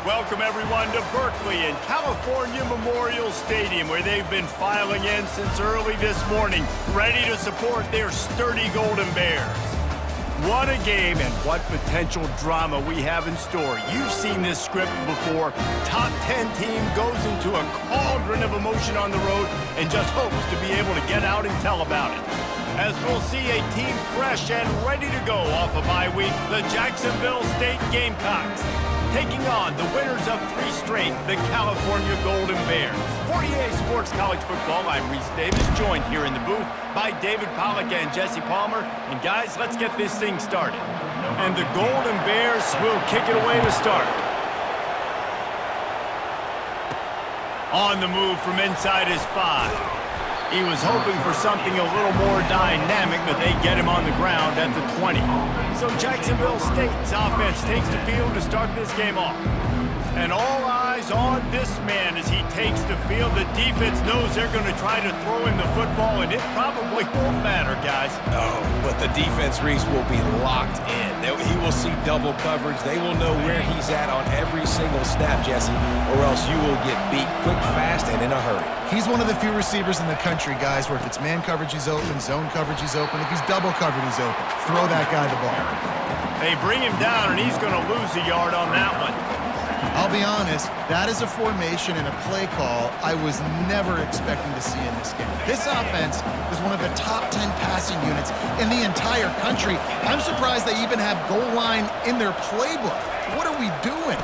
Welcome, everyone, to Berkeley and California Memorial Stadium, where they've been filing in since early this morning, ready to support their sturdy Golden Bears. What a game and what potential drama we have in store. You've seen this script before. Top 10 team goes into a cauldron of emotion on the road and just hopes to be able to get out and tell about it. As we'll see a team fresh and ready to go off a bye week, the Jacksonville State Gamecocks, taking on the winners of 3 straight, the California Golden Bears. For EA Sports College Football, I'm Reese Davis, joined here in the booth by David Pollack and Jesse Palmer. And guys, let's get this thing started. And the Golden Bears will kick it away to start. On the move from inside his 5. He was hoping for something a little more dynamic, but they get him on the ground at the 20. So Jacksonville State's offense takes the field to start this game off. And all eyes on this man as he takes the field. The defense knows they're going to try to throw him the football, and it probably won't matter, guys. Oh, but the defense, Reese, will be locked in. He will see double coverage. They will know where he's at on every single snap, Jesse, or else you will get beat quick, fast, and in a hurry. He's one of the few receivers in the country, guys, where if it's man coverage, he's open, zone coverage, he's open. If he's double covered, he's open. Throw that guy the ball. They bring him down, and he's going to lose a yard on that one. I'll be honest, that is a formation and a play call I was never expecting to see in this game. This offense is one of the top 10 passing units in the entire country. I'm surprised they even have goal line in their playbook. What are we doing?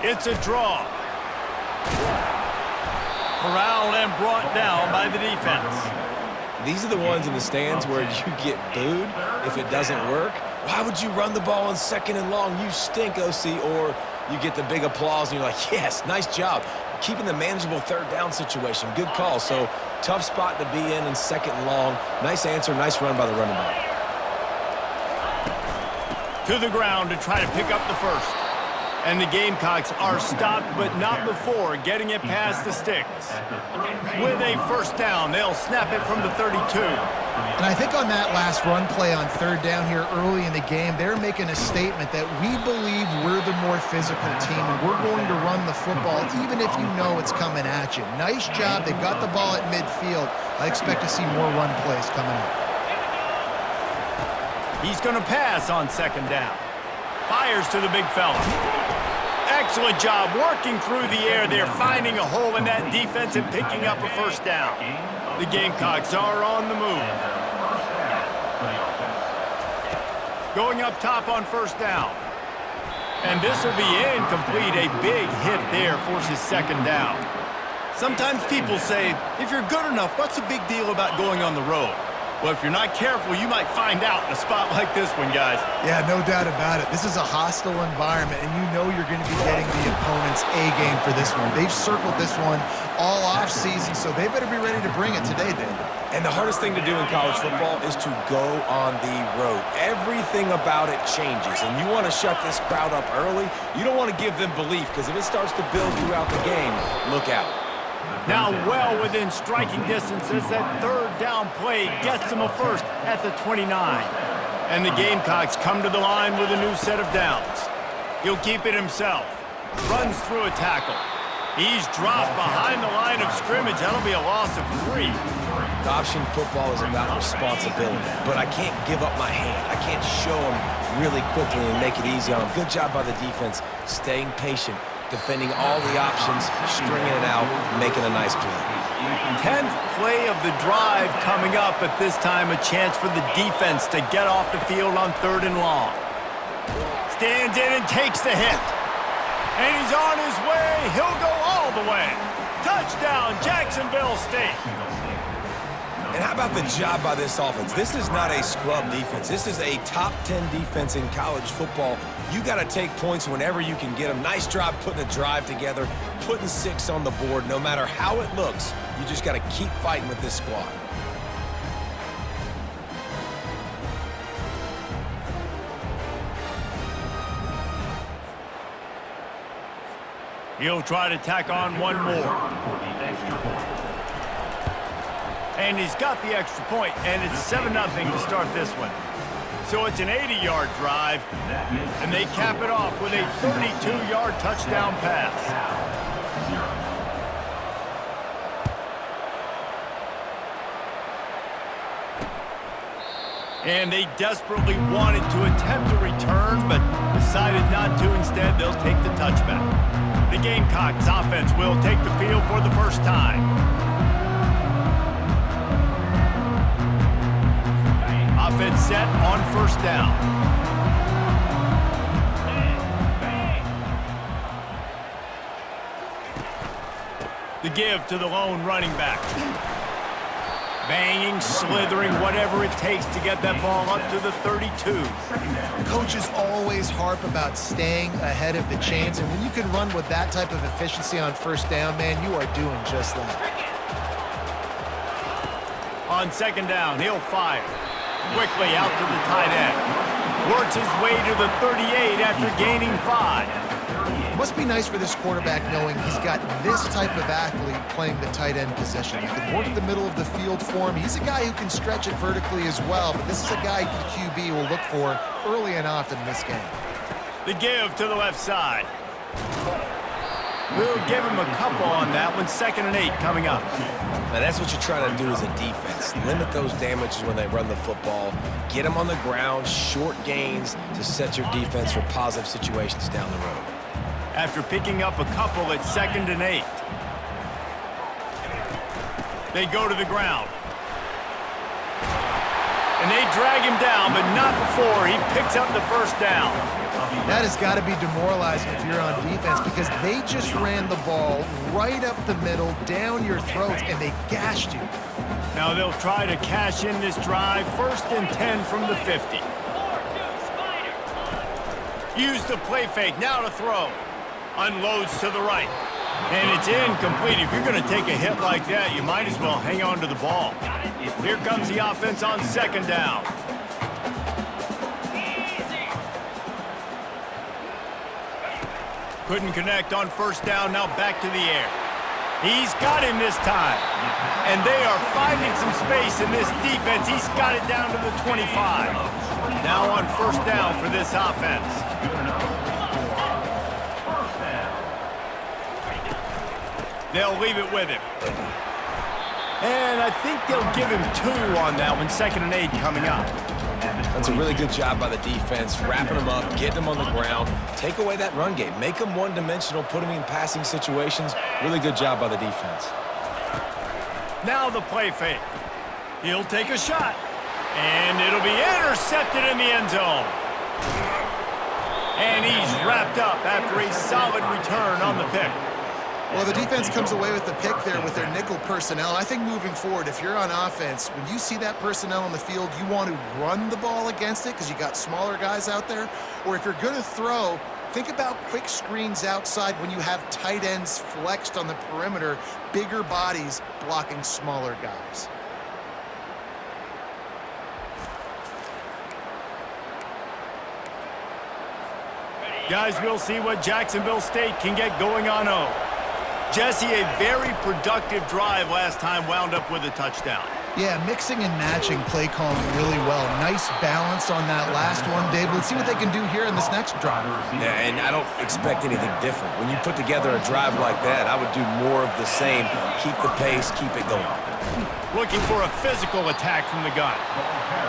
It's a draw. Corralled and brought down by the defense. These are the ones in the stands where you get booed if it doesn't work. Why would you run the ball on 2nd and long? You stink, OC. Or you get the big applause and you're like, yes, nice job. Keeping the manageable 3rd down situation. Good call. So tough spot to be in 2nd and long. Nice answer, nice run by the running back. To the ground to try to pick up the first. And the Gamecocks are stopped, but not before getting it past the sticks. With a first down, they'll snap it from the 32. And I think on that last run play on 3rd down here early in the game, they're making a statement that we believe we're the more physical team and we're going to run the football even if you know it's coming at you. Nice job. They've got the ball at midfield. I expect to see more run plays coming up. He's going to pass on 2nd down. Fires to the big fella. Excellent job working through the air there, finding a hole in that defense and picking up a first down. The Gamecocks are on the move. Going up top on 1st down. And this will be incomplete. A big hit there forces 2nd down. Sometimes people say, if you're good enough, what's the big deal about going on the road? Well, if you're not careful, you might find out in a spot like this one, guys. Yeah, no doubt about it. This is a hostile environment, and you know you're going to be getting the opponent's A-game for this one. They've circled this one all off-season, so they better be ready to bring it today, David. And the hardest thing to do in college football is to go on the road. Everything about it changes, and you want to shut this crowd up early. You don't want to give them belief, because if it starts to build throughout the game, look out. Now well within striking distance as that 3rd down play gets them a first at the 29. And the Gamecocks come to the line with a new set of downs. He'll keep it himself. Runs through a tackle. He's dropped behind the line of scrimmage. That'll be a loss of 3. Option football is about responsibility, but I can't give up my hand. I can't show them really quickly and make it easy on them. Good job by the defense, staying patient, defending all the options, stringing it out, making a nice play. 10th play of the drive coming up, but this time a chance for the defense to get off the field on 3rd and long. Stands in and takes the hit. And he's on his way. He'll go all the way. Touchdown, Jacksonville State. And how about the job by this offense? This is not a scrub defense. This is a top 10 defense in college football. You got to take points whenever you can get them. Nice job putting a drive together, putting 6 on the board. No matter how it looks, you just got to keep fighting with this squad. He'll try to tack on one more. And he's got the extra point, and it's 7-0 to start this one. So it's an 80-yard drive, and they cap it off with a 32-yard touchdown pass. And they desperately wanted to attempt a return, but decided not to. Instead, they'll take the touchback. The Gamecocks offense will take the field for the first time. Offense set on first down. The give to the lone running back. Banging, slithering, whatever it takes to get that ball up to the 32. Coaches always harp about staying ahead of the chains, and when you can run with that type of efficiency on first down, man, you are doing just that. On second down, he'll fire. Quickly out to the tight end. Works his way to the 38 after gaining 5. Must be nice for this quarterback knowing he's got this type of athlete playing the tight end position. You can work the middle of the field for him. He's a guy who can stretch it vertically as well, but this is a guy the QB will look for early and often in this game. The give to the left side. We'll give him a couple on that one. 2nd and 8 coming up. Now that's what you're trying to do as a defense. Limit those damages when they run the football. Get them on the ground, short gains to set your defense for positive situations down the road. After picking up a couple at 2nd and 8. They go to the ground. And they drag him down, but not before he picks up the first down. That has got to be demoralizing if you're on defense because they just ran the ball right up the middle, down your throats, and they gashed you. Now they'll try to cash in this drive. 1st and 10 from the 50. Use the play fake, now to throw. Unloads to the right. And it's incomplete. If you're going to take a hit like that, you might as well hang on to the ball. Here comes the offense on 2nd down. Couldn't connect on 1st down, now back to the air. He's got him this time. And they are finding some space in this defense. He's got it down to the 25. Now on 1st down for this offense. They'll leave it with him. And I think they'll give him 2 on that one. 2nd and 8 coming up. That's a really good job by the defense, wrapping them up, getting them on the ground. Take away that run game. Make them one-dimensional, put them in passing situations. Really good job by the defense. Now the play fake. He'll take a shot. And it'll be intercepted in the end zone. And he's wrapped up after a solid return on the pick. Well, the defense comes away with the pick there with their nickel personnel. I think moving forward, if you're on offense, when you see that personnel on the field, you want to run the ball against it because you got smaller guys out there. Or if you're going to throw, think about quick screens outside when you have tight ends flexed on the perimeter, bigger bodies blocking smaller guys. Guys, we'll see what Jacksonville State can get going on O. Jesse, a very productive drive last time, wound up with a touchdown. Yeah, mixing and matching play calling really well. Nice balance on that last one, Dave. Let's see what they can do here in this next drive. Yeah, and I don't expect anything different. When you put together a drive like that, I would do more of the same. Keep the pace, keep it going. Looking for a physical attack from the gun.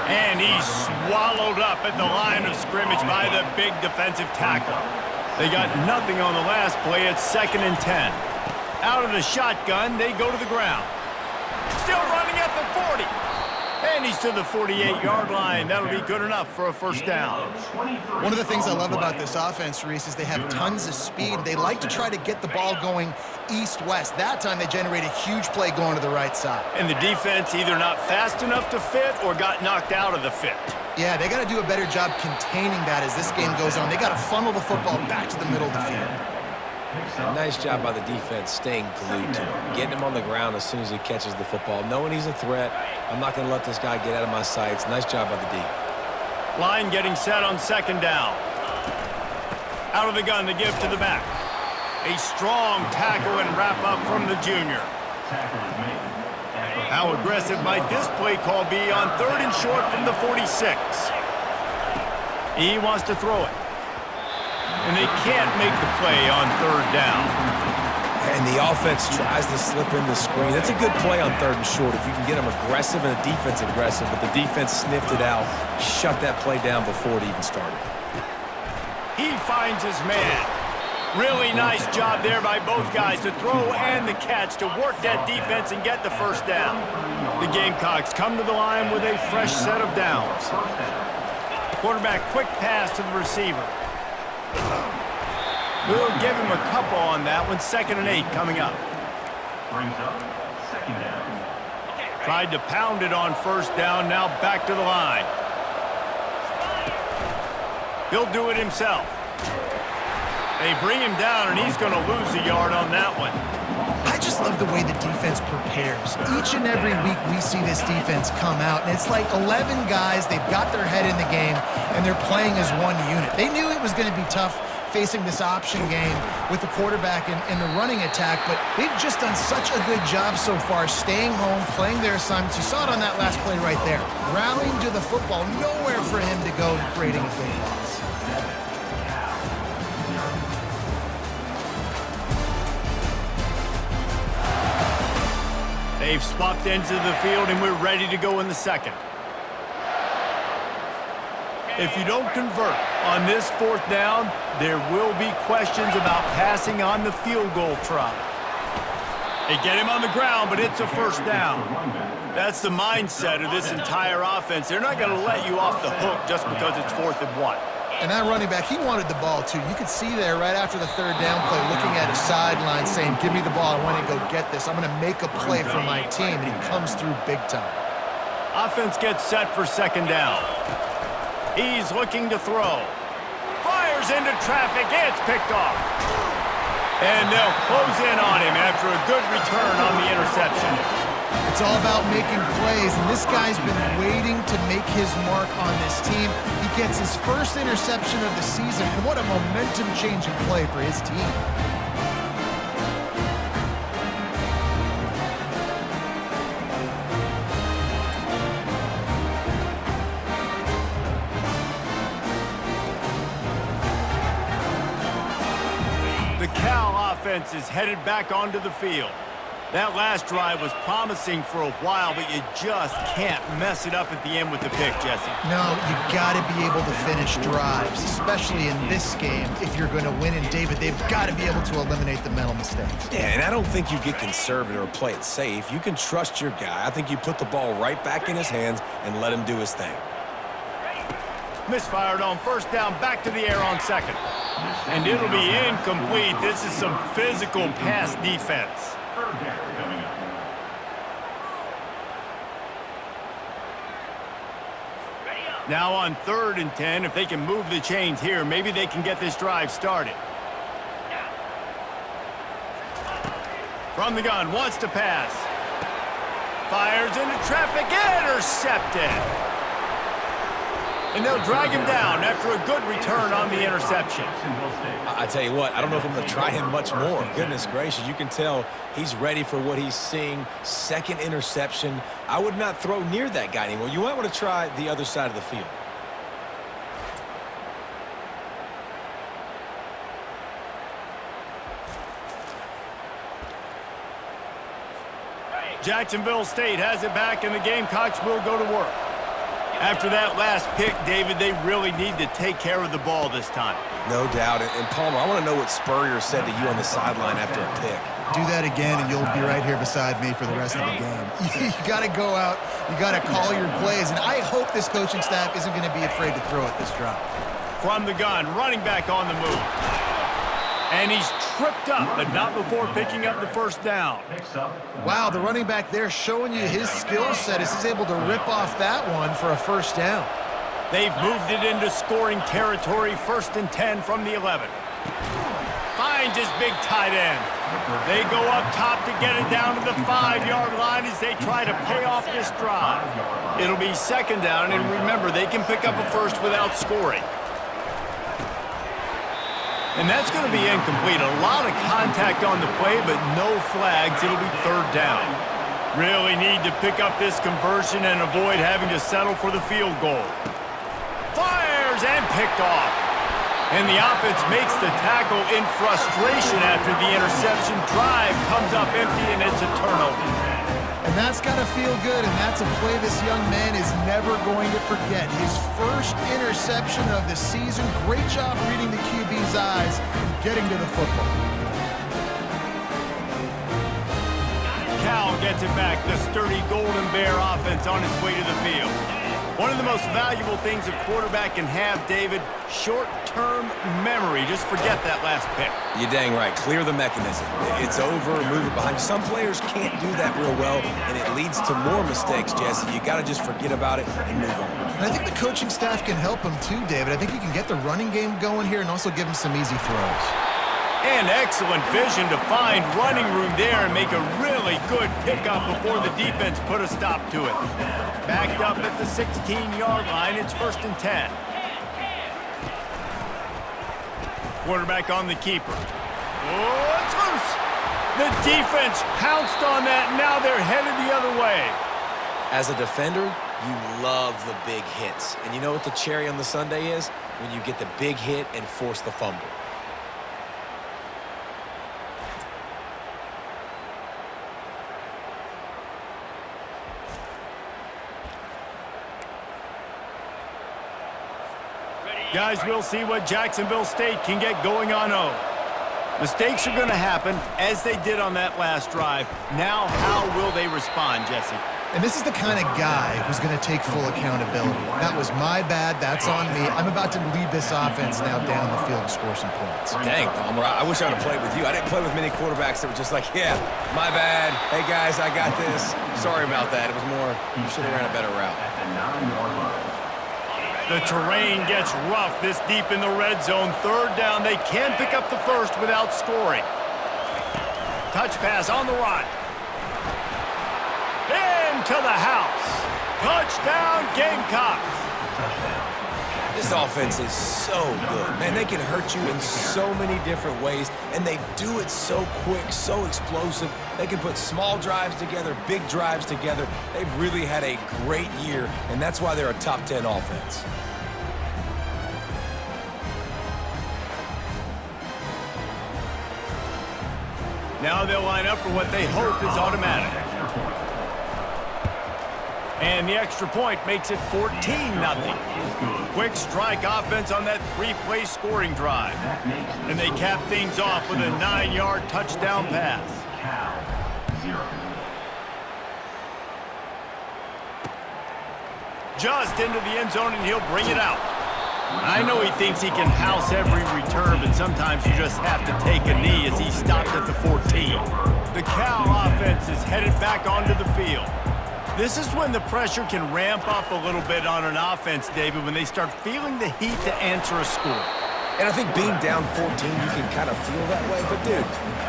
And he's swallowed up at the line of scrimmage by the big defensive tackle. They got nothing on the last play. It's 2nd and 10. Out of the shotgun, they go to the ground. Still running at the 40. And he's to the 48-yard line. That'll be good enough for a first down. One of the things I love about this offense, Reese, is they have tons of speed. They like to try to get the ball going east-west. That time they generate a huge play going to the right side. And the defense either not fast enough to fit or got knocked out of the fit. Yeah, they got to do a better job containing that as this game goes on. They got to funnel the football back to the middle of the field. A nice job by the defense staying glued to him, getting him on the ground as soon as he catches the football, knowing he's a threat. I'm not going to let this guy get out of my sights. Nice job by the D. Line getting set on 2nd down. Out of the gun to give to the back. A strong tackle and wrap up from the junior. How aggressive might this play call be on 3rd and short from the 46? He wants to throw it. And they can't make the play on third down. And the offense tries to slip in the screen. That's a good play on third and short if you can get them aggressive and the defense aggressive, but the defense sniffed it out, shut that play down before it even started. He finds his man. Really nice job there by both guys to throw and the catch to work that defense and get the first down. The Gamecocks come to the line with a fresh set of downs. Quarterback quick pass to the receiver. We'll give him a couple on that one. 2nd and 8 coming up. Tried to pound it on first down, now back to the line. He'll do it himself. They bring him down, and he's going to lose a yard on that one. I just love the way the defense prepares. Each and every week we see this defense come out, and it's like 11 guys. They've got their head in the game, and they're playing as one unit. They knew it was going to be tough facing this option game with the quarterback in the running attack, but they've just done such a good job so far staying home, playing their assignments. You saw it on that last play right there. Rallying to the football, nowhere for him to go and creating a big loss. They've swapped ends of the field, and we're ready to go in the second. If you don't convert on this 4th down, there will be questions about passing on the field goal try. They get him on the ground, but it's a first down. That's the mindset of this entire offense. They're not going to let you off the hook just because it's 4th and 1. And that running back, he wanted the ball, too. You could see there right after the 3rd down play, looking at his sideline, saying, give me the ball. I want to go get this. I'm going to make a play for my team, and he comes through big time. Offense gets set for 2nd down. He's looking to throw. Fires into traffic. It's picked off. And they'll close in on him after a good return on the interception. It's all about making plays, and this guy's been waiting to make his mark on this team. He gets his first interception of the season, and what a momentum-changing play for his team. The Cal offense is headed back onto the field. That last drive was promising for a while, but you just can't mess it up at the end with the pick, Jesse. No, you got to be able to finish drives, especially in this game. If you're going to win, and David, they've got to be able to eliminate the mental mistakes. Yeah, and I don't think you get conservative or play it safe. You can trust your guy. I think you put the ball right back in his hands and let him do his thing. Misfired on first down, back to the air on 2nd. And it'll be incomplete. This is some physical pass defense. Now on 3rd and 10, if they can move the chains here, maybe they can get this drive started. From the gun, wants to pass. Fires into traffic, intercepted. And they'll drag him down after a good return on the interception. I tell you what, I don't know if I'm going to try him much more. Goodness gracious, you can tell he's ready for what he's seeing. 2nd interception. I would not throw near that guy anymore. You might want to try the other side of the field. Jacksonville State has it back, and the Gamecocks will go to work. After that last pick, David, they really need to take care of the ball this time. No doubt. And Palmer, I want to know what Spurrier said to you on the sideline after a pick. Do that again, and you'll be right here beside me for the rest of the game. You got to go out. You got to call your plays, and I hope this coaching staff isn't going to be afraid to throw at this drop. From the gun, running back on the move. And he's tripped up, but not before picking up the first down. Wow, the running back there showing you his skill set as he's able to rip off that one for a first down. They've moved it into scoring territory, 1st and 10 from the 11. Finds his big tight end. They go up top to get it down to the 5-yard line as they try to pay off this drive. It'll be 2nd down, and remember, they can pick up a first without scoring. And that's going to be incomplete. A lot of contact on the play, but no flags. It'll be 3rd down. Really need to pick up this conversion and avoid having to settle for the field goal. Fires Bears and picked off. And the offense makes the tackle in frustration after the interception. Drive comes up empty, and it's a turnover. And that's got to feel good, and that's a play this young man is never going to forget. His first interception of the season. Great job reading the QB's eyes and getting to the football. Cal gets it back. The sturdy Golden Bear offense on its way to the field. One of the most valuable things a quarterback can have, David, short-term memory. Just forget that last pick. You're dang right. Clear the mechanism. It's over, move it behind. Some players can't do that real well, and it leads to more mistakes, Jesse. You got to just forget about it and move on. And I think the coaching staff can help him too, David. I think you can get the running game going here and also give him some easy throws. And excellent vision to find running room there and make a really good pickup before the defense put a stop to it. Backed up at the 16-yard line, it's 1st and 10. Quarterback on the keeper. Oh, it's loose. The defense pounced on that, now they're headed the other way. As a defender, you love the big hits. And you know what the cherry on the sundae is? When you get the big hit and force the fumble. Guys, we'll see what Jacksonville State can get going on O. Mistakes are going to happen, as they did on that last drive. Now, how will they respond, Jesse? And this is the kind of guy who's going to take full accountability. That was my bad. That's on me. I'm about to lead this offense now down the field and score some points. Dang, Dahmer, I wish I would have played with you. I didn't play with many quarterbacks that were just like, yeah, my bad. Hey, guys, I got this. Sorry about that. It was more, you should have ran a better route. The terrain gets rough this deep in the red zone. 3rd down. They can pick up the first without scoring. Touch pass on the run. Into the house. Touchdown, Gamecocks. This offense is so good. Man, they can hurt you in so many different ways, and they do it so quick, so explosive. They can put small drives together, big drives together. They've really had a great year, and that's why they're a top 10 offense. Now they'll line up for what they hope is automatic. And the extra point makes it 14-0. Quick strike offense on that 3-play scoring drive. And they cap things off with a 9-yard touchdown pass. Just into the end zone, and he'll bring it out. I know he thinks he can house every return, but sometimes you just have to take a knee as he stopped at the 14. The Cal offense is headed back onto the field. This is when the pressure can ramp up a little bit on an offense, David, when they start feeling the heat to answer a score. And I think being down 14, you can kind of feel that way. But, dude,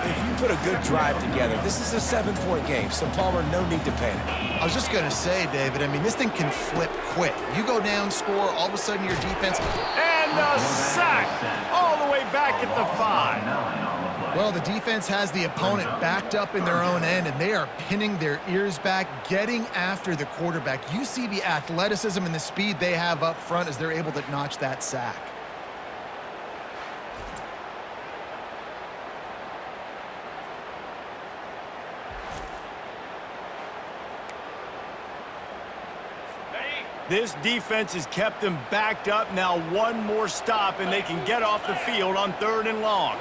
if you put a good drive together, this is a 7-point game, so, Palmer, no need to panic. I was just going to say, David, I mean, this thing can flip quick. You go down, score, all of a sudden your defense... And a sack all the way back at the 5. Well, the defense has the opponent backed up in their own end, and they are pinning their ears back, getting after the quarterback. You see the athleticism and the speed they have up front as they're able to notch that sack. This defense has kept them backed up. Now one more stop, and they can get off the field on 3rd and long.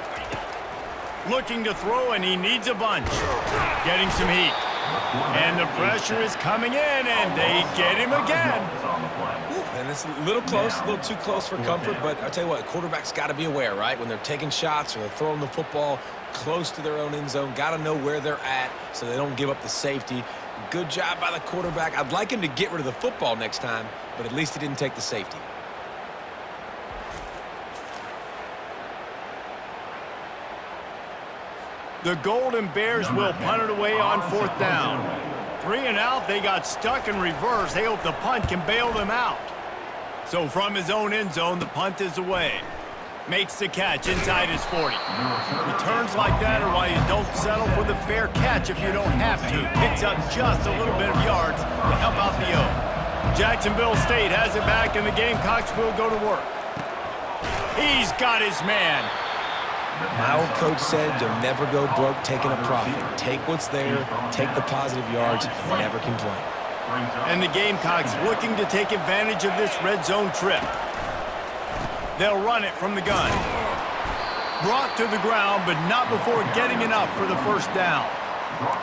Looking to throw, and he needs a bunch. Getting some heat. And the pressure is coming in, and they get him again. And it's a little close, a little too close for comfort, but I'll tell you what, quarterbacks got to be aware, right? When they're taking shots or they're throwing the football close to their own end zone, got to know where they're at so they don't give up the safety. Good job by the quarterback. I'd like him to get rid of the football next time, but at least he didn't take the safety. The Golden Bears will punt it away on 4th down. 3 and out, they got stuck in reverse. They hope the punt can bail them out. So from his own end zone, the punt is away. Makes the catch inside his 40. Returns like that are why you don't settle for the fair catch if you don't have to. Picks up just a little bit of yards to help out the O. Jacksonville State has it back, and the Gamecocks will go to work. He's got his man. My old coach said you'll never go broke taking a profit. Take what's there, take the positive yards, and never complain. And the Gamecocks looking to take advantage of this red zone trip. They'll run it from the gun. Brought to the ground, but not before getting enough for the first down.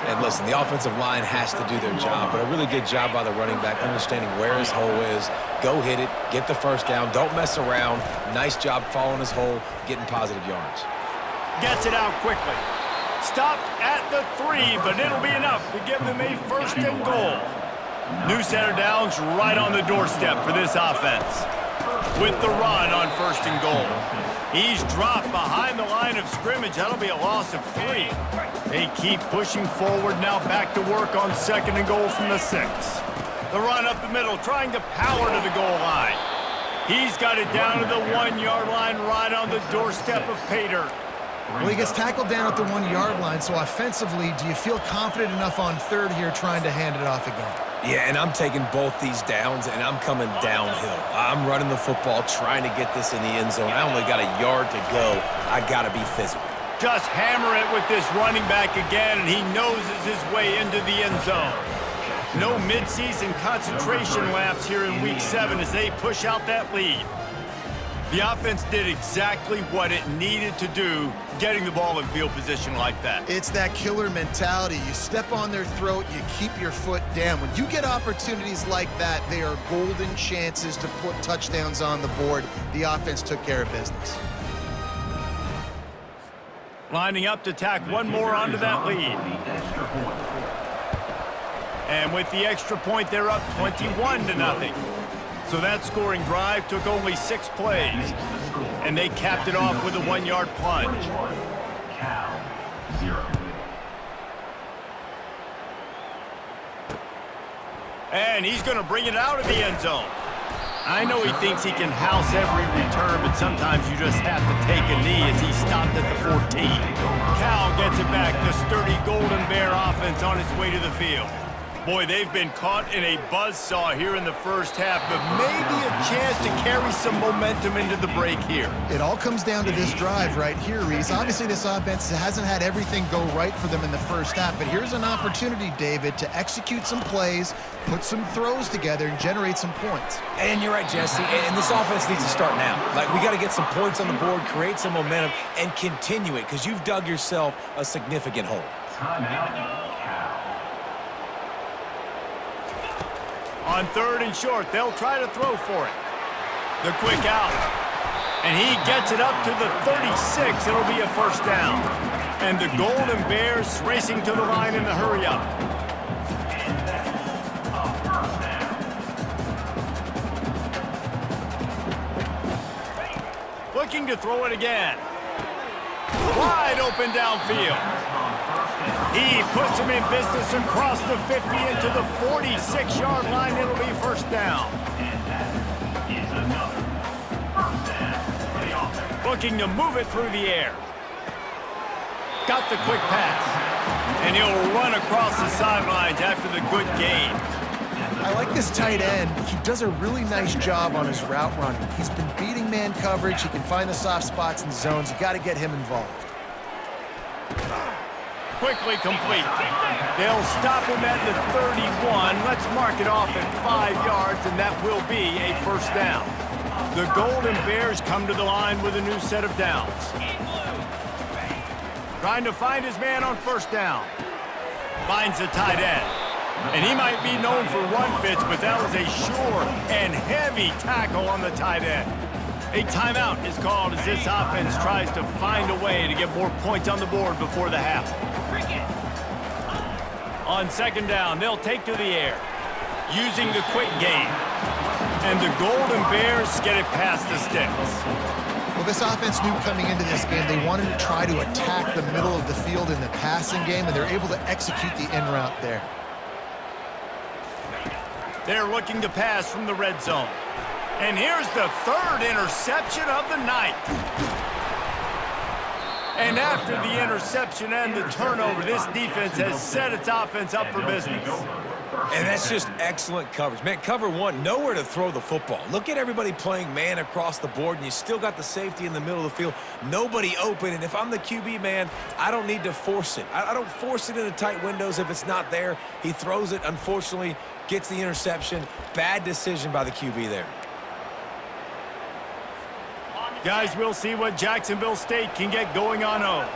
And listen, the offensive line has to do their job, but a really good job by the running back understanding where his hole is. Go hit it, get the first down, don't mess around. Nice job following his hole, getting positive yards. Gets it out quickly. Stopped at the 3, but it'll be enough to give them a first and goal. New set of downs right on the doorstep for this offense. With the run on first and goal. He's dropped behind the line of scrimmage. That'll be a loss of 3. They keep pushing forward, now back to work on second and goal from the 6. The run up the middle, trying to power to the goal line. He's got it down to the 1-yard line, right on the doorstep of pay dirt. Well, he gets tackled down at the 1-yard line, so offensively, do you feel confident enough on third here trying to hand it off again? Yeah, and I'm taking both these downs, and I'm coming downhill. I'm running the football, trying to get this in the end zone. I only got a yard to go. I got to be physical. Just hammer it with this running back again, and he noses his way into the end zone. No midseason concentration laps here in Week 7 as they push out that lead. The offense did exactly what it needed to do, getting the ball in field position like that. It's that killer mentality. You step on their throat, you keep your foot down. When you get opportunities like that, they are golden chances to put touchdowns on the board. The offense took care of business. Lining up to tack one more onto that lead. And with the extra point, they're up 21-0. So that scoring drive took only 6 plays. And they capped it off with a 1-yard plunge. And he's going to bring it out of the end zone. I know he thinks he can house every return, but sometimes you just have to take a knee as he stopped at the 14. Cal gets it back. The sturdy Golden Bear offense on its way to the field. Boy, they've been caught in a buzzsaw here in the first half, but maybe a chance to carry some momentum into the break here. It all comes down to this drive right here, Reese. Obviously, this offense hasn't had everything go right for them in the first half, but here's an opportunity, David, to execute some plays, put some throws together, and generate some points. And you're right, Jesse, and this offense needs to start now. Like, we got to get some points on the board, create some momentum, and continue it, because you've dug yourself a significant hole. On third and short, they'll try to throw for it. The quick out. And he gets it up to the 36. It'll be a first down. And the Golden Bears racing to the line in the hurry-up. Looking to throw it again. Wide open downfield. He puts him in business across the 50 into the 46-yard line. It'll be first down. Looking to move it through the air. Got the quick pass. And he'll run across the sidelines after the good gain. I like this tight end. He does a really nice job on his route running. He's been beating man coverage. He can find the soft spots and zones. You got to get him involved. Quickly complete. They'll stop him at the 31. Let's mark it off at 5 yards, and that will be a first down. The Golden Bears come to the line with a new set of downs. Trying to find his man on first down. Finds the tight end. And he might be known for run fits, but that was a sure and heavy tackle on the tight end. A timeout is called as this offense tries to find a way to get more points on the board before the half. On second down, they'll take to the air, using the quick game. And the Golden Bears get it past the sticks. Well, this offense knew coming into this game they wanted to try to attack the middle of the field in the passing game, and they're able to execute the in route there. They're looking to pass from the red zone. And here's the third interception of the night. And after the interception and the turnover, this defense has set its offense up for business. And that's just excellent coverage. Man, cover one, nowhere to throw the football. Look at everybody playing man across the board, and you still got the safety in the middle of the field. Nobody open, and if I'm the QB, man, I don't need to force it. I don't force it into tight windows if it's not there. He throws it, unfortunately, gets the interception. Bad decision by the QB there. Guys, we'll see what Jacksonville State can get going on 0.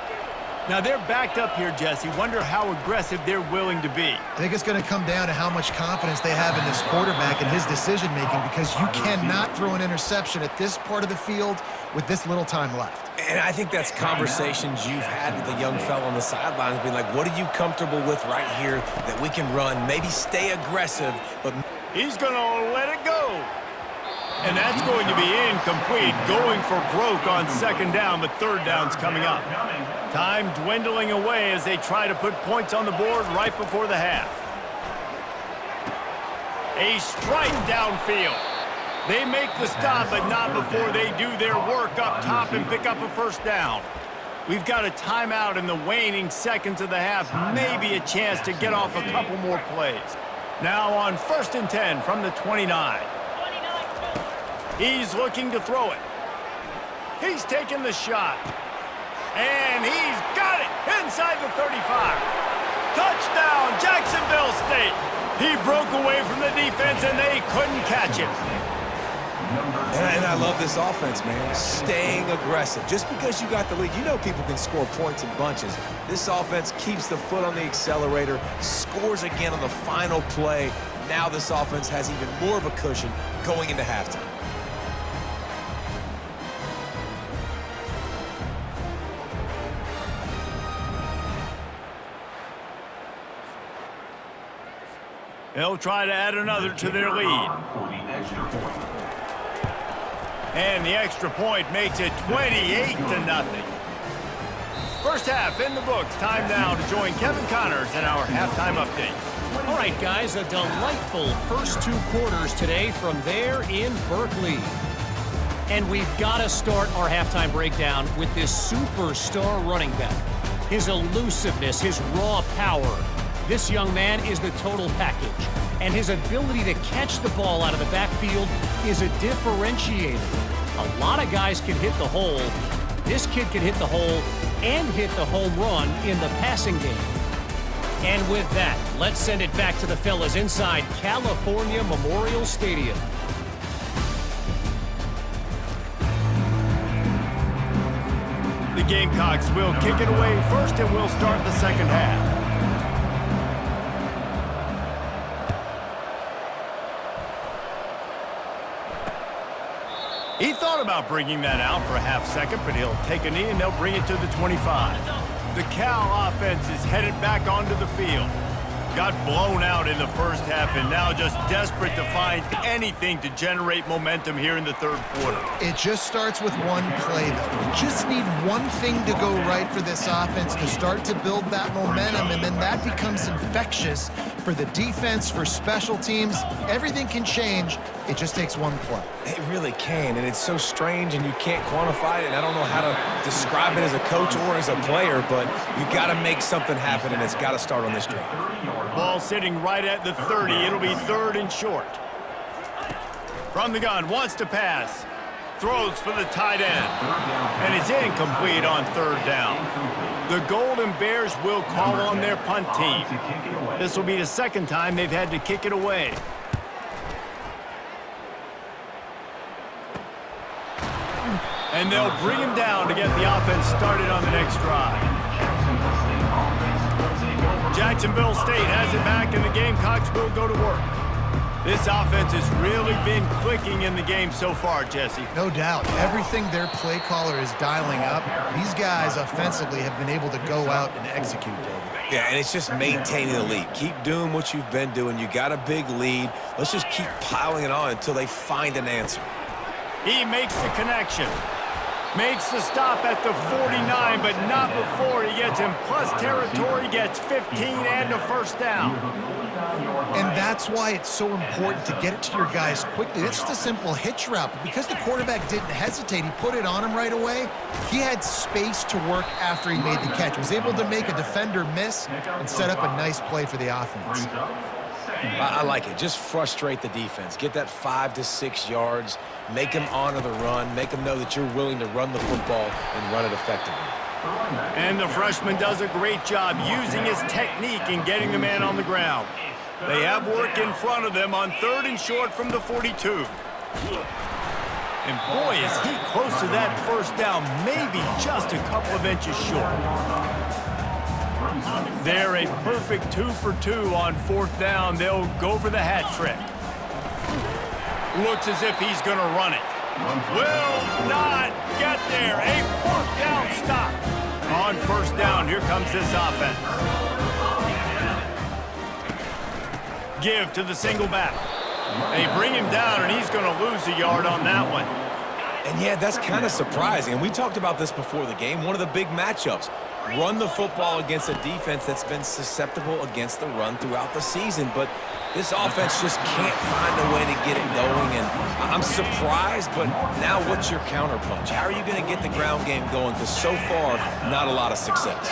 Now, they're backed up here, Jesse. Wonder how aggressive they're willing to be. I think it's going to come down to how much confidence they have in this quarterback and his decision-making, because you cannot throw an interception at this part of the field with this little time left. And I think that's conversations you've had with the young fellow on the sidelines, being like, what are you comfortable with right here that we can run? Maybe stay aggressive, but he's going to let it go. And that's going to be incomplete, going for broke on second down, but third down's coming up. Time dwindling away as they try to put points on the board right before the half. A strike downfield. They make the stop, but not before they do their work up top and pick up a first down. We've got a timeout in the waning seconds of the half, maybe a chance to get off a couple more plays. Now on 1st and 10 from the 29. He's looking to throw it. He's taking the shot. And he's got it inside the 35. Touchdown, Jacksonville State. He broke away from the defense, and they couldn't catch him. And I love this offense, man. Staying aggressive. Just because you got the lead, you know people can score points in bunches. This offense keeps the foot on the accelerator, scores again on the final play. Now this offense has even more of a cushion going into halftime. They'll try to add another to their lead. And the extra point makes it 28-0. First half in the books. Time now to join Kevin Connors in our halftime update. All right, guys, a delightful first 2 quarters today from there in Berkeley. And we've got to start our halftime breakdown with this superstar running back. His elusiveness, his raw power. This young man is the total package, and his ability to catch the ball out of the backfield is a differentiator. A lot of guys can hit the hole. This kid can hit the hole and hit the home run in the passing game. And with that, let's send it back to the fellas inside California Memorial Stadium. The Gamecocks will kick it away first, and we'll start the second half. He thought about bringing that out for a half second, but he'll take a knee and they'll bring it to the 25. The Cal offense is headed back onto the field. Got blown out in the first half and now just desperate to find anything to generate momentum here in the third quarter. It just starts with one play, though. You just need one thing to go right for this offense to start to build that momentum, and then that becomes infectious for the defense, for special teams. Everything can change. It just takes one play. It really can, and it's so strange, and you can't quantify it, and I don't know how to describe it as a coach or as a player, but you got to make something happen, and it's got to start on this drive. Ball sitting right at the 30. It'll be 3rd and short. From the gun, wants to pass. Throws for the tight end. And it's incomplete on 3rd down. The Golden Bears will call on their punt team. This will be the second time they've had to kick it away. And they'll bring him down to get the offense started on the next drive. Jacksonville State has it back, and the Gamecocks will go to work. This offense has really been clicking in the game so far, Jesse. No doubt. Everything their play caller is dialing up, these guys offensively have been able to go out and execute, David. Yeah, and it's just maintaining the lead. Keep doing what you've been doing. You got a big lead. Let's just keep piling it on until they find an answer. He makes the connection. Makes the stop at the 49, but not before he gets in plus territory, gets 15 and a first down. And that's why it's so important to get it to your guys quickly. It's just a simple hitch route. But because the quarterback didn't hesitate, he put it on him right away. He had space to work after he made the catch. Was able to make a defender miss and set up a nice play for the offense. I like it. Just frustrate the defense. Get that 5 to 6 yards. Make them honor the run. Make them know that you're willing to run the football and run it effectively. And the freshman does a great job using his technique and getting the man on the ground. They have work in front of them on 3rd and short from the 42. And boy, is he close to that first down, maybe just a couple of inches short. They're a perfect 2 for 2 on 4th down. They'll go for the hat trick. Looks as if he's going to run it. Will not get there. A 4th down stop. On 1st down, here comes this offense. Give to the single back. They bring him down, and he's going to lose a yard on that one. And yeah, that's kind of surprising. And we talked about this before the game. One of the big matchups. Run the football against a defense that's been susceptible against the run throughout the season. But this offense just can't find a way to get it going. And I'm surprised, but now what's your counterpunch? How are you going to get the ground game going? Because so far, not a lot of success.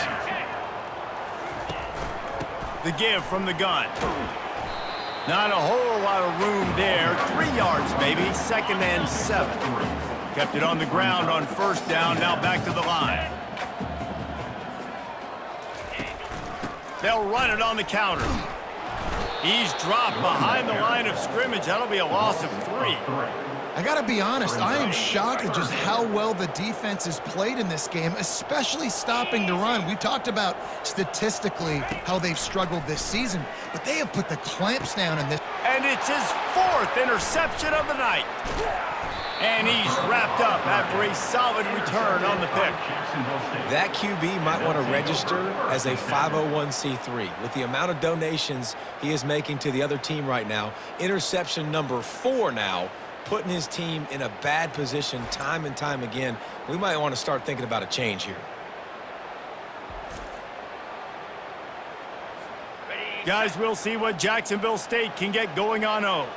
The give from the gun. Not a whole lot of room there. 3 yards, maybe. 2nd and 7. Kept it on the ground on 1st down. Now back to the line. They'll run it on the counter. He's dropped behind the line of scrimmage. That'll be a loss of 3. I got to be honest, I am shocked at just how well the defense has played in this game, especially stopping the run. We talked about statistically how they've struggled this season, but they have put the clamps down in this. And it's his 4th interception of the night. And he's wrapped up after a solid return on the pick. That QB might want to register as a 501c3. With the amount of donations he is making to the other team right now, interception number 4 now, putting his team in a bad position time and time again. We might want to start thinking about a change here. Guys, we'll see what Jacksonville State can get going on O.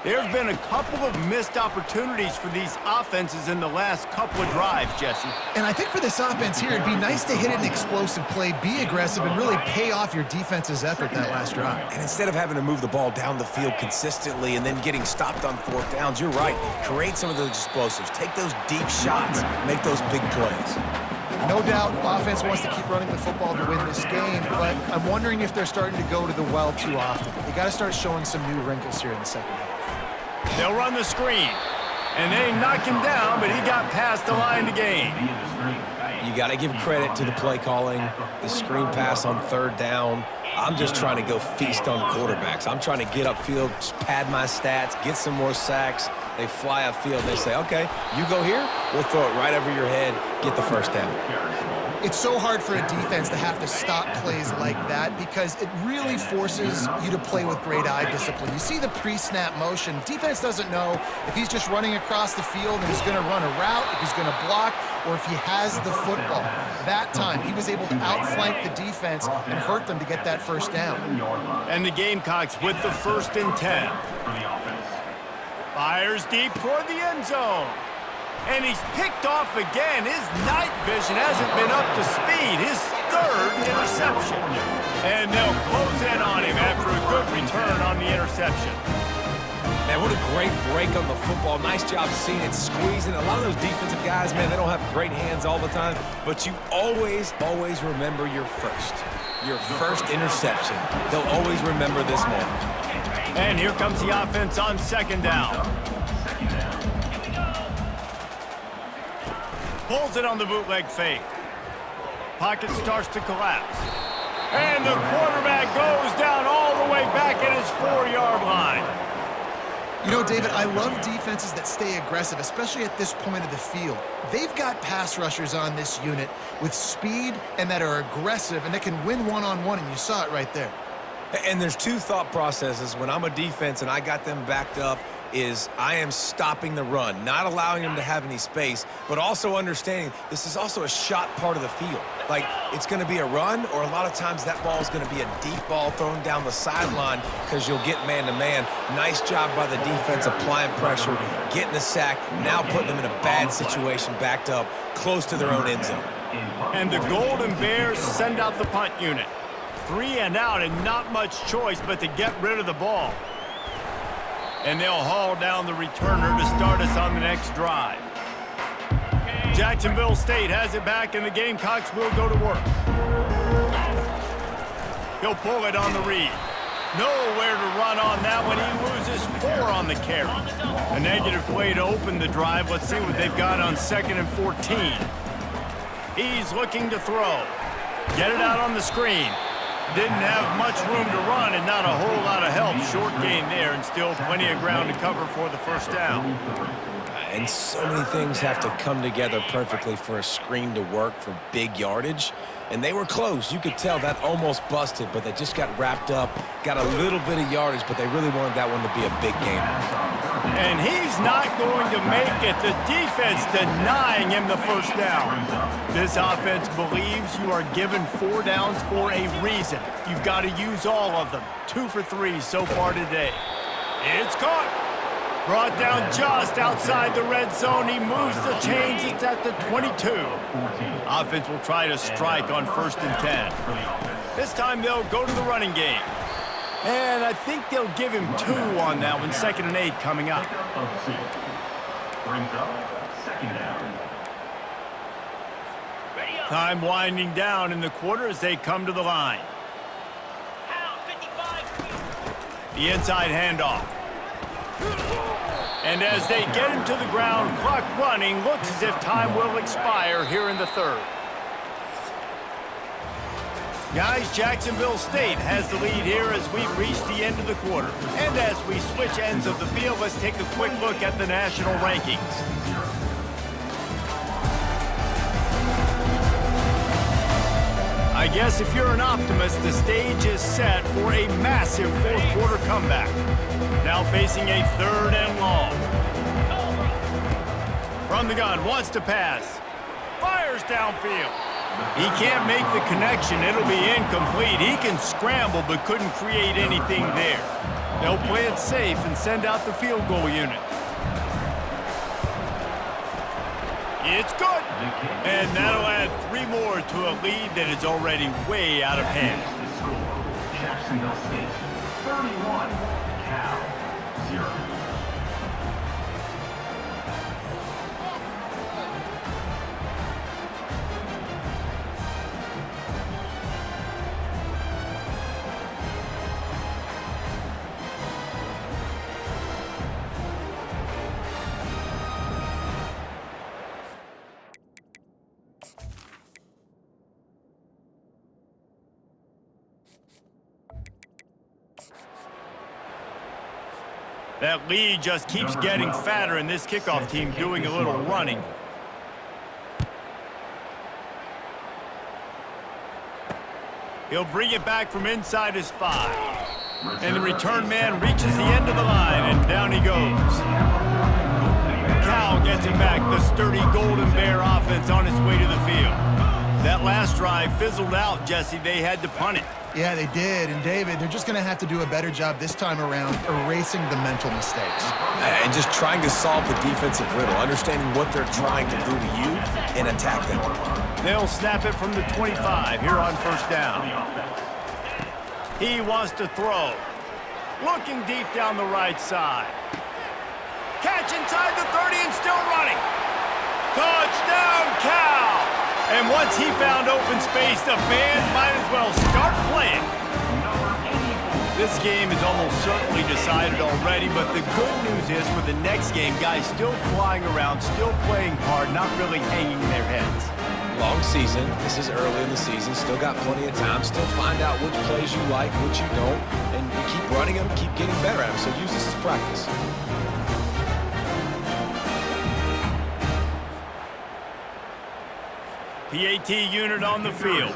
There have been a couple of missed opportunities for these offenses in the last couple of drives, Jesse. And I think for this offense here, it'd be nice to hit an explosive play, be aggressive, and really pay off your defense's effort that last drive. And instead of having to move the ball down the field consistently and then getting stopped on 4th downs, you're right. Create some of those explosives. Take those deep shots. Make those big plays. No doubt offense wants to keep running the football to win this game, but I'm wondering if they're starting to go to the well too often. They got to start showing some new wrinkles here in the second half. They'll run the screen. And they knock him down, but he got past the line to gain. You got to give credit to the play calling, the screen pass on 3rd down. I'm just trying to go feast on quarterbacks. I'm trying to get upfield, pad my stats, get some more sacks. They fly upfield. They say, okay, you go here, we'll throw it right over your head, get the 1st down. It's so hard for a defense to have to stop plays like that because it really forces you to play with great eye discipline. You see the pre-snap motion. Defense doesn't know if he's just running across the field and he's going to run a route, if he's going to block, or if he has the football. That time, he was able to outflank the defense and hurt them to get that 1st down. And the Gamecocks with the 1st and 10. Fires deep toward the end zone. And he's picked off again. His night vision hasn't been up to speed. His 3rd interception. And they'll close in on him after a good return on the interception. Man, what a great break on the football. Nice job seeing it, squeezing. A lot of those defensive guys, man, they don't have great hands all the time, but you always remember your first interception. They'll always remember this moment. And here comes the offense on 2nd down. Pulls it on the bootleg fake. Pocket starts to collapse. And the quarterback goes down all the way back at his 4-yard line. You know, David, I love defenses that stay aggressive, especially at this point of the field. They've got pass rushers on this unit with speed and that are aggressive and that can win one-on-one, and you saw it right there. And there's 2 thought processes when I'm a defense and I got them backed up is I am stopping the run, not allowing them to have any space, but also understanding this is also a shot part of the field. Like, it's going to be a run, or a lot of times that ball is going to be a deep ball thrown down the sideline because you'll get man-to-man. Nice job by the defense applying pressure, getting the sack, now putting them in a bad situation, backed up, close to their own end zone. And the Golden Bears send out the punt unit. 3 and out and not much choice but to get rid of the ball. And they'll haul down the returner to start us on the next drive. Jacksonville State has it back, and the Gamecocks will go to work. He'll pull it on the read. Nowhere to run on that one. He loses 4 on the carry. A negative play to open the drive. Let's see what they've got on 2nd and 14. He's looking to throw. Get it out on the screen. Didn't have much room to run and not a whole lot of help. Short gain there and still plenty of ground to cover for the first down. And so many things have to come together perfectly for a screen to work for big yardage. And they were close. You could tell that almost busted, but they just got wrapped up, got a little bit of yardage, but they really wanted that one to be a big game. And he's not going to make it. The defense denying him the first down. This offense believes you are given 4 downs for a reason. You've got to use all of them. 2 for 3 so far today. It's caught. Brought down just outside the red zone. He moves the chains. It's at the 22. Offense will try to strike on 1st and 10. This time they'll go to the running game. And I think they'll give him 2 on that one. 2nd and 8 coming up. Time winding down in the quarter as they come to the line. The inside handoff. And as they get him to the ground, clock running, looks as if time will expire here in the 3rd. Guys, Jacksonville State has the lead here as we've reached the end of the quarter. And as we switch ends of the field, let's take a quick look at the national rankings. I guess if you're an optimist, the stage is set for a massive 4th quarter comeback. Now facing a 3rd and long. From the gun, wants to pass. Fires downfield. He can't make the connection. It'll be incomplete. He can scramble but couldn't create anything there. They'll play it safe and send out the field goal unit. It's good. And that'll add 3 more to a lead that is already way out of hand. Jacksonville State 31, Cal 0. That lead just keeps getting fatter, and this kickoff team doing a little running. He'll bring it back from inside his 5. And the return man reaches the end of the line, and down he goes. Cal gets it back, the sturdy Golden Bear offense on its way to the field. That last drive fizzled out, Jesse. They had to punt it. Yeah, they did. And, David, they're just going to have to do a better job this time around erasing the mental mistakes. And just trying to solve the defensive riddle, understanding what they're trying to do to you and attack them. They'll snap it from the 25 here on 1st down. He wants to throw. Looking deep down the right side. Catch inside the 30 and still running. Touchdown, Cal! And once he found open space, the band might as well start playing. This game is almost certainly decided already, but the good news is for the next game, guys still flying around, still playing hard, not really hanging their heads. Long season. This is early in the season. Still got plenty of time. Still find out which plays you like, which you don't. And you keep running them, keep getting better at them. So use this as practice. PAT unit on the field.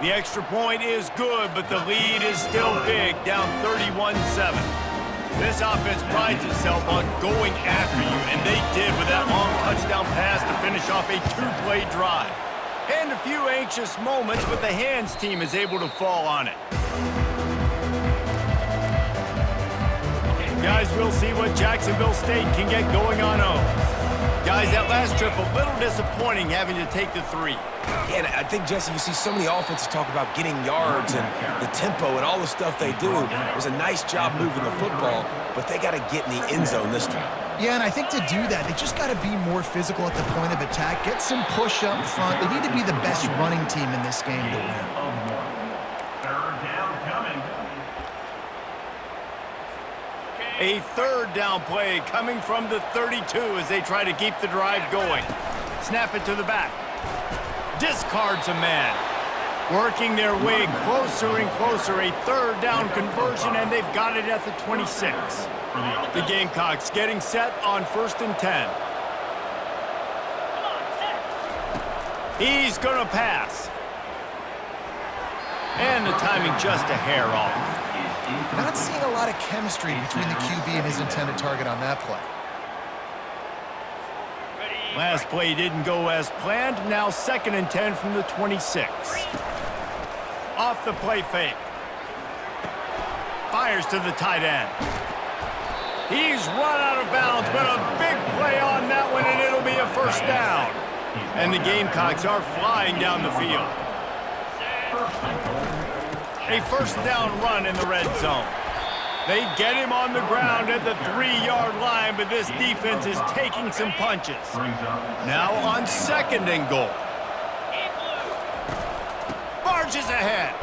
The extra point is good, but the lead is still big, down 31-7. This offense prides itself on going after you, and they did with that long touchdown pass to finish off a 2-play drive. And a few anxious moments, but the hands team is able to fall on it. Guys, we'll see what Jacksonville State can get going on home. Guys, Guys, that last trip a little disappointing having to take the 3. Yeah, and I think, Jesse, you see so many offenses talk about getting yards and the tempo and all the stuff they do. It was a nice job moving the football, but they got to get in the end zone this time. Yeah, and I think to do that, they just got to be more physical at the point of attack, get some push up front. They need to be the best running team in this game to win. Third down coming. A third down play coming from the 32 as they try to keep the drive going. Snap it to the back. Discards a man. Working their way closer and closer. A third down conversion, and they've got it at the 26. The Gamecocks getting set on 1st and 10. He's going to pass. And the timing just a hair off. Not seeing a lot of chemistry between the QB and his intended target on that play. Last play didn't go as planned. Now 2nd and 10 from the 26. Off the play fake. Fires to the tight end. He's run out of bounds, but a big play on that one, and it'll be a first down. And the Gamecocks are flying down the field. A first down run in the red zone. They get him on the ground at the 3-yard line, but this defense is taking some punches. Now on 2nd and goal. Barges ahead.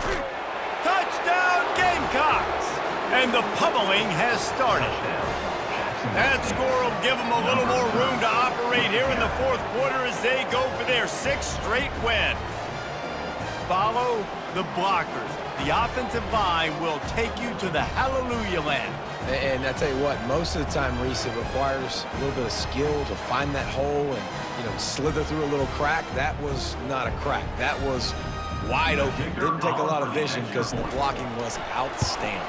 Touchdown Gamecocks! And the pummeling has started. That score will give them a little more room to operate here in the 4th quarter as they go for their 6th straight win. Follow the blockers. The offensive line will take you to the hallelujah land. And I tell you what, most of the time, Reese, it requires a little bit of skill to find that hole and, slither through a little crack. That was not a crack. That was wide open. Didn't take a lot of vision because the blocking was outstanding.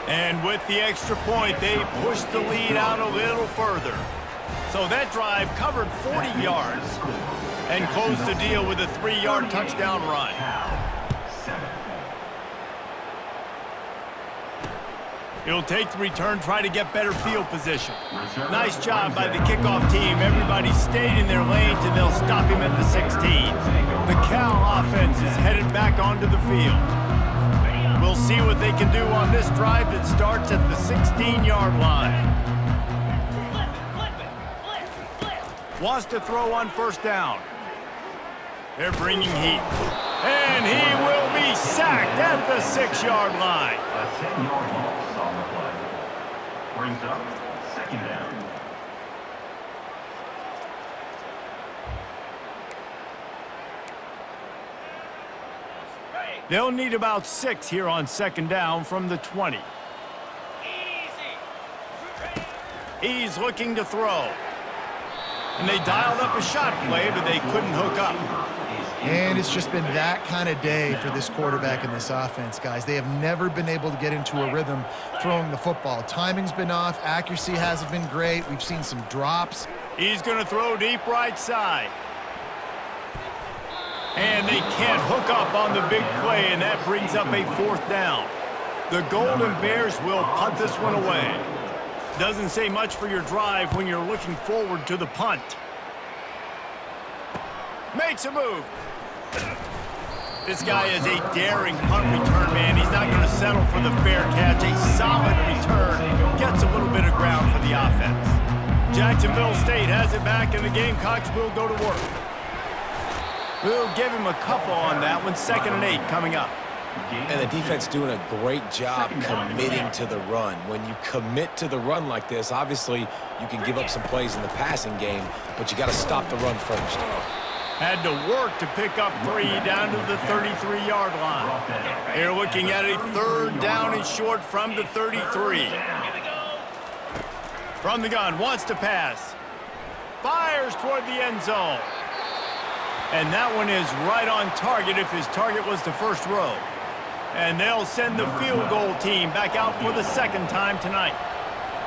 And with the extra point, they pushed the lead out a little further. So that drive covered 40 yards and closed the deal with a 3-yard touchdown run. It'll take the return, try to get better field position. Nice job by the kickoff team. Everybody stayed in their lanes, and they'll stop him at the 16. The Cal offense is headed back onto the field. We'll see what they can do on this drive that starts at the 16-yard line. Wants to throw on first down. They're bringing heat. And he will be sacked at the 6-yard line. A 10-yard loss on the play. Brings up 2nd down. They'll need about 6 here on 2nd down from the 20. He's looking to throw. And they dialed up a shot play, but they couldn't hook up. And it's just been that kind of day for this quarterback and this offense, guys. They have never been able to get into a rhythm throwing the football. Timing's been off. Accuracy hasn't been great. We've seen some drops. He's going to throw deep right side. And they can't hook up on the big play, and that brings up a 4th down. The Golden Bears will punt this one away. Doesn't say much for your drive when you're looking forward to the punt. Makes a move. This guy is a daring punt return man. He's not going to settle for the fair catch. A solid return. Gets a little bit of ground for the offense. Jacksonville State has it back, and the Gamecocks will go to work. We'll give him a couple on that one. 2nd and 8 coming up. And the defense doing a great job committing to the run. When you commit to the run like this, obviously you can give up some plays in the passing game, but you got to stop the run first. Had to work to pick up 3 down to the 33-yard line. They're looking at a 3rd down and short from the 33. From the gun, wants to pass. Fires toward the end zone. And that one is right on target if his target was the first row. And they'll send the field goal team back out for the 2nd time tonight.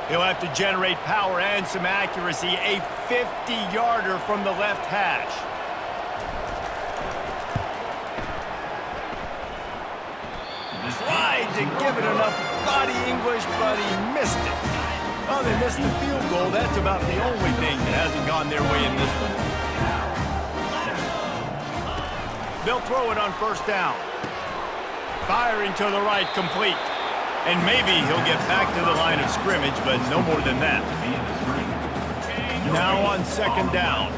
He'll have to generate power and some accuracy. A 50-yarder from the left hash. Tried to give it enough body English, but he missed it. Well, they missed the field goal. That's about the only thing that hasn't gone their way in this one. They'll throw it on first down. Firing to the right, complete. And maybe he'll get back to the line of scrimmage, but no more than that. Now on second down.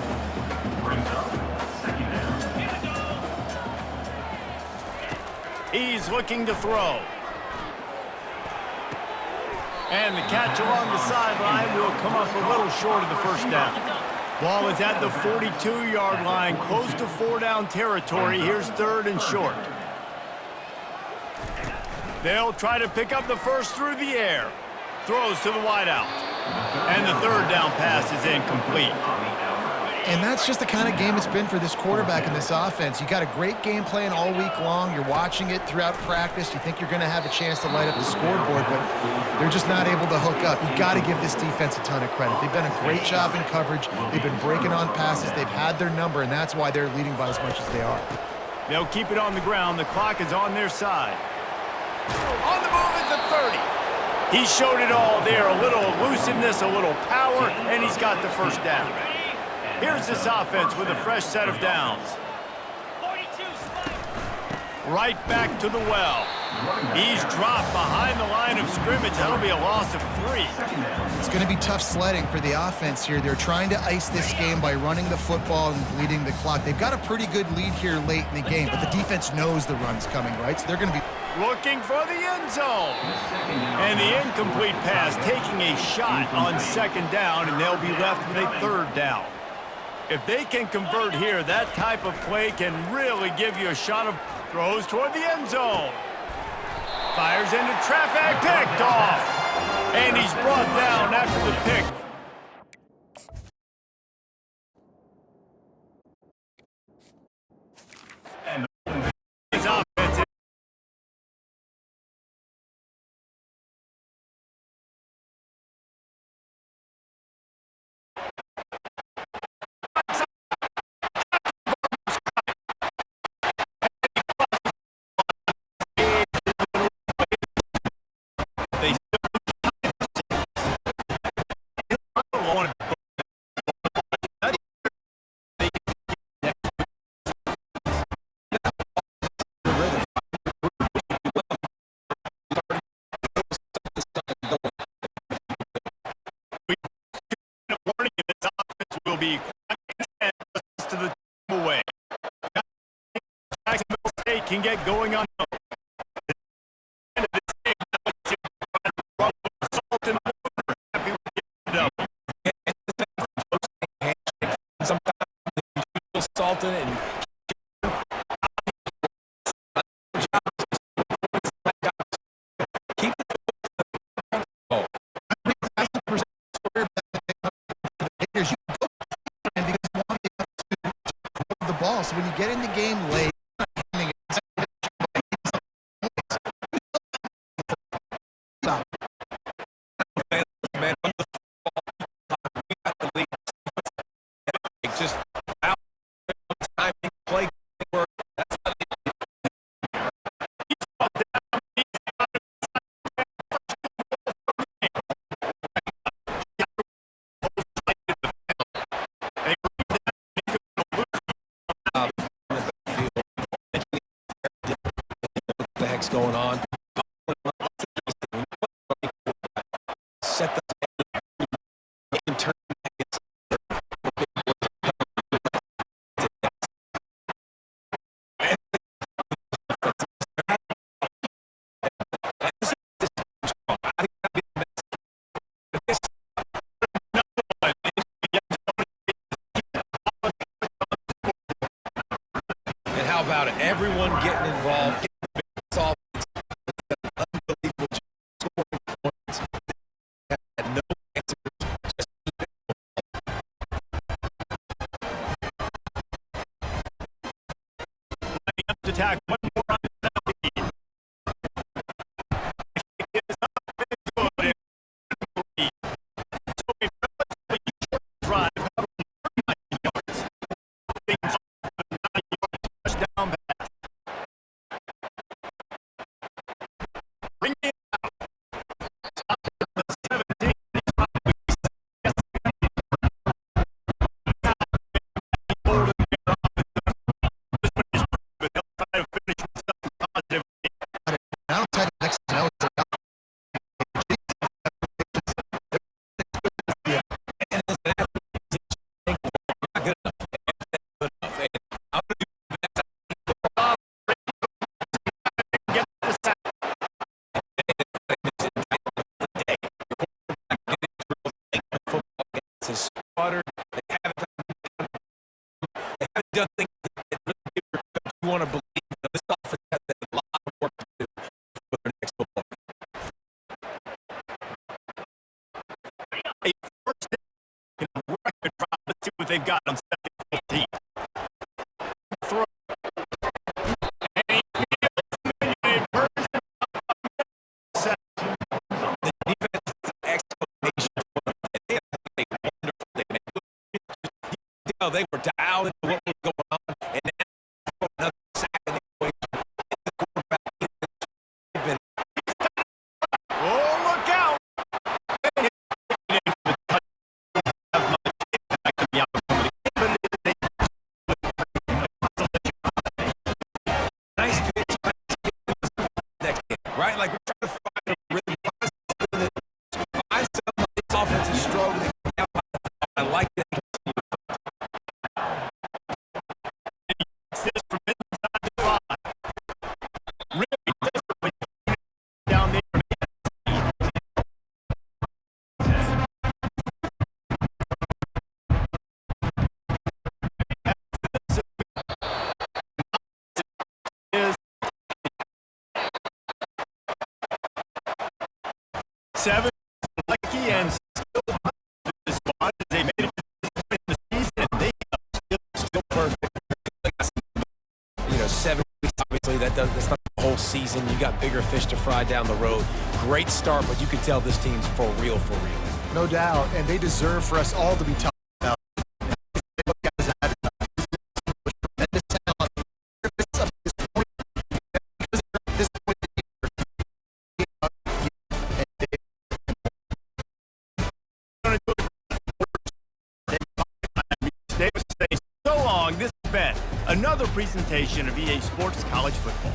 He's looking to throw. And the catch along the sideline will come up a little short of the first down. Ball is at the 42-yard line, close to 4-down territory. Here's third and short. They'll try to pick up the first through the air. Throws to the wideout. And the third down pass is incomplete. And that's just the kind of game it's been for this quarterback in this offense. You got a great game plan all week long. You're watching it throughout practice. You think you're going to have a chance to light up the scoreboard, but they're just not able to hook up. You got to give this defense a ton of credit. They've done a great job in coverage. They've been breaking on passes. They've had their number, and that's why they're leading by as much as they are. They'll keep it on the ground. The clock is on their side. On the move is the 30. He showed it all there. A little elusiveness, a little power, and he's got the first down. Here's this offense with a fresh set of downs. Right back to the well. He's dropped behind the line of scrimmage. That'll be a loss of 3. It's going to be tough sledding for the offense here. They're trying to ice this game by running the football and bleeding the clock. They've got a pretty good lead here late in the game, but the defense knows the run's coming, right? So they're going to be looking for the end zone. And the incomplete pass taking a shot on second down, and they'll be left with a third down. If they can convert here, that type of play can really give you a shot of throws toward the end zone. Fires into traffic, picked off. And he's brought down after the pick. And his offense is will be to the away. Jacksonville State can get going on. Salton and keep the ball. So when you get in the game late, just out time play work. What the heck's going on? Set the turn. And how about it? Everyone getting involved. It's all unbelievable scoring points. Had no answers. To attack one more on the lead. So a relatively short drive, covering 9 yards. Touchdown pass. Bring it out. Stop at the 17. doesn't think you want to believe that this offense has a lot of work to do for their next football game. A first down in a record drive. Let's see what they've got on 2nd and 14. Throw. And he burns it. The defense is an exclamation point. They have played wonderful. You know, they were dialed into what was going on, and now another sack in the equation. The quarterback has been Oh, look out! nice pitch. Next game, right? Like we're trying to find a rhythm, find something. This offense is struggling. I like that. This from inside the 5. Really desperate down there. 7 lucky and still this spot as they made it to this point in the season, and they are still perfect. You know, 7 weeks, obviously, that's not the whole season. You got bigger fish to fry down the road. Great start, but you can tell this team's for real, for real. No doubt, and they deserve for us all to be talking about. So long, this has been another presentation of EA Sports College Football.